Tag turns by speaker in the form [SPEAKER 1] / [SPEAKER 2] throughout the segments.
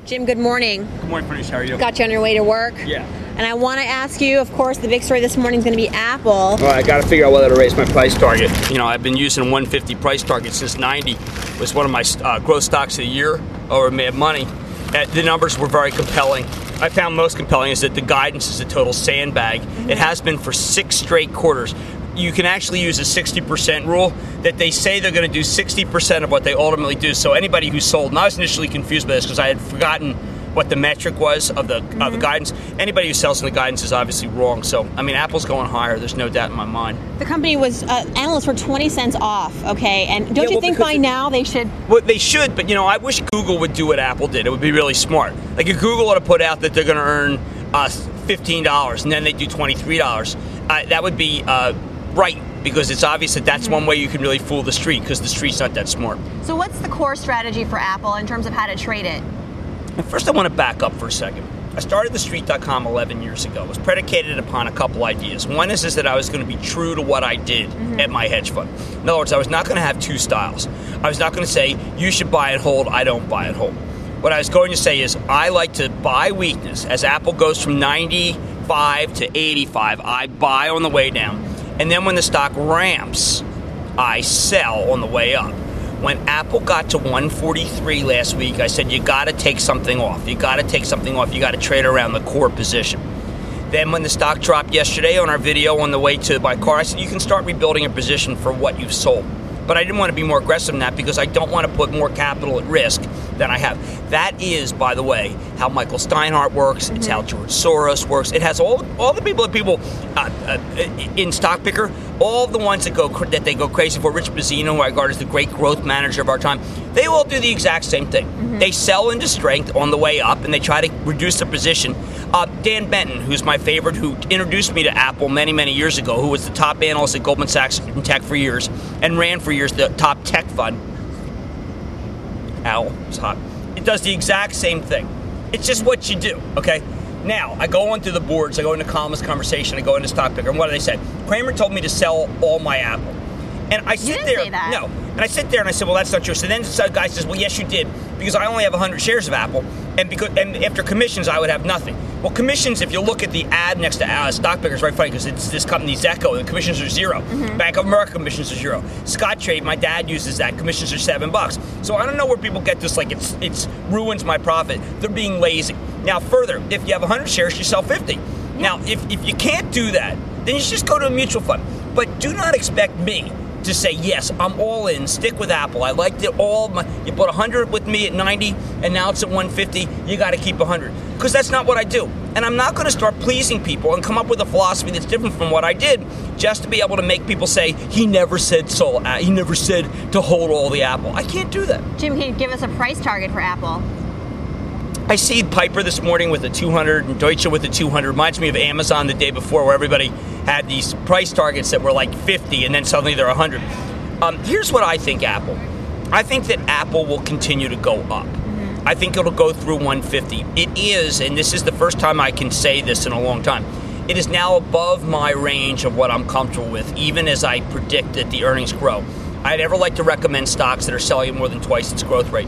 [SPEAKER 1] Jim, good morning.
[SPEAKER 2] Good morning, Pranish. How are you?
[SPEAKER 1] Got you on your way to work.
[SPEAKER 2] Yeah.
[SPEAKER 1] And I want to ask you, of course, the big story this morning is going to be Apple.
[SPEAKER 2] Well, I got to figure out whether to raise my price target. You know, I've been using a 150 price target since 90. It was one of my growth stocks of the year over Mad Money. The numbers were very compelling. I found most compelling is that the guidance is a total sandbag. It has been for 6 straight quarters. You can actually use a 60% rule that they say they're going to do 60% of what they ultimately do. So anybody who sold, and I was initially confused by this because I had forgotten what the metric was of the guidance. Anybody who sells in the guidance is obviously wrong. So, I mean, Apple's going higher. There's no doubt in my mind.
[SPEAKER 1] The company was, analysts were 20 cents off, okay? And don't you think by now they should?
[SPEAKER 2] Well, they should, but, you know, I wish Google would do what Apple did. It would be really smart. Like, if Google ought to put out that they're going to earn $15 and then they do $23, that would be right, because it's obvious that that's one way you can really fool the street, because the street's not that smart.
[SPEAKER 1] So what's the core strategy for Apple in terms of how to trade it?
[SPEAKER 2] First, I want to back up for a second. I started TheStreet.com 11 years ago. It was predicated upon a couple ideas. One is that I was going to be true to what I did at my hedge fund. In other words, I was not going to have two styles. I was not going to say, you should buy and hold, I don't buy and hold. What I was going to say is, I like to buy weakness. As Apple goes from 95 to 85, I buy on the way down. And then when the stock ramps, I sell on the way up. When Apple got to 143 last week, I said, you got to take something off. You got to take something off. You got to trade around the core position. Then when the stock dropped yesterday on our video on the way to my car, I said, you can start rebuilding a position for what you've sold. But I didn't want to be more aggressive than that because I don't want to put more capital at risk than I have. That is, by the way, how Michael Steinhardt works. It's how George Soros works. It has all the people in Stock Picker, all the ones that they go crazy for. Rich Bazzino, who I regard as the great growth manager of our time, they all do the exact same thing. They sell into strength on the way up, and they try to reduce the position. Dan Benton, who's my favorite, who introduced me to Apple many, many years ago, who was the top analyst at Goldman Sachs in tech for years, and ran for years the top tech fund. Ow, it's hot. It does the exact same thing. It's just what you do, okay? Now, I go onto the boards, I go into Columnist Conversation, I go into Stock Picker, and what do they say? Kramer told me to sell all my Apple. And I sit there.
[SPEAKER 1] Say that.
[SPEAKER 2] No. And I sit there and I said, well, that's not true. So then the guy says, well, yes, you did, because I only have 100 shares of Apple, and after commissions, I would have nothing. Well, commissions, if you look at the ad next to Stock Picker, is very funny because it's this company, Zeco, and commissions are zero. Bank of America commissions are zero. Scottrade, my dad uses that. Commissions are $7. So I don't know where people get this, like it's ruins my profit. They're being lazy. Now, further, if you have 100 shares, you sell 50. Now, if you can't do that, then you just go to a mutual fund. But do not expect me to say, yes, I'm all in, stick with Apple. I liked it all. You bought 100 with me at 90, and now it's at 150. You got to keep 100. Because that's not what I do. And I'm not going to start pleasing people and come up with a philosophy that's different from what I did just to be able to make people say, he never said he never said to hold all the Apple. I can't do that.
[SPEAKER 1] Jim, can you give us a price target for Apple?
[SPEAKER 2] I see Piper this morning with a 200 and Deutsche with a 200. Reminds me of Amazon the day before, where everybody had these price targets that were like 50 and then suddenly they're 100. Here's what I think, Apple. I think that Apple will continue to go up. I think it'll go through 150. It is, and this is the first time I can say this in a long time, it is now above my range of what I'm comfortable with, even as I predict that the earnings grow. I never like to recommend stocks that are selling more than twice its growth rate.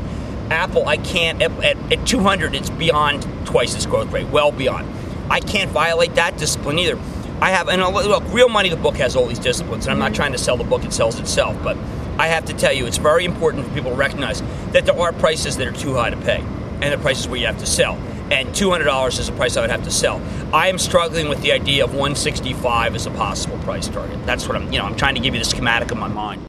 [SPEAKER 2] Apple, I can't, at 200, it's beyond twice its growth rate, well beyond. I can't violate that discipline either. I have, and look, Real Money, the book, has all these disciplines, and I'm not trying to sell the book, it sells itself, but I have to tell you, it's very important for people to recognize that there are prices that are too high to pay, and there are prices where you have to sell. And $200 is a price I would have to sell. I am struggling with the idea of 165 as a possible price target. That's what I'm trying to give you the schematic in my mind.